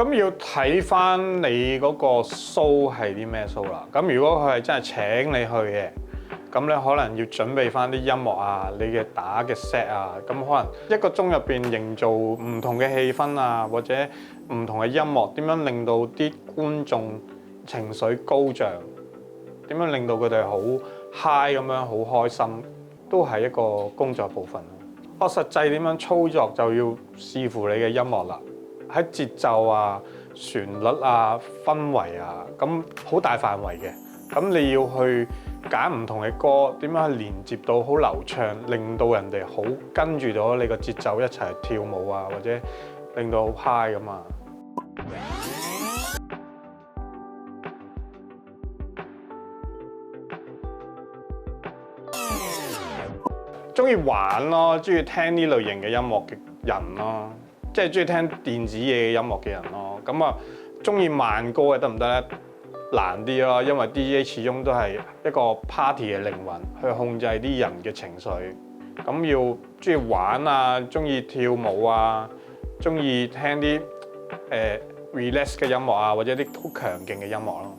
咁要睇翻你嗰個 show 係啲咩 show 啦。咁如果佢係真係請你去嘅，咁你可能要準備翻啲音樂啊，你嘅打嘅 set 啊，咁可能1個鐘入邊營造唔同嘅氣氛啊，或者唔同嘅音樂，點樣令到啲觀眾情緒高漲，點樣令到佢哋好 high 咁樣好開心，都係一個工作部分。我實際點樣操作就要視乎你嘅音樂啦，喺節奏啊、旋律啊、氛圍啊，咁好大範圍嘅。咁你要去揀唔同嘅歌，點樣去連接到好流暢，令到人哋好跟住咗你個節奏一齊跳舞啊，或者令到好 high 咁啊。中意玩咯，中意聽呢類型嘅音樂嘅人咯，即係中意聽電子嘢嘅音樂嘅人咯。咁啊，中意慢歌嘅得唔得咧？難啲咯，因為 DJ 始終都係一個 party 嘅靈魂，去控制啲人嘅情緒。咁要中意玩啊，中意跳舞啊，中意聽啲relax 嘅音樂啊，或者啲好強勁嘅音樂咯。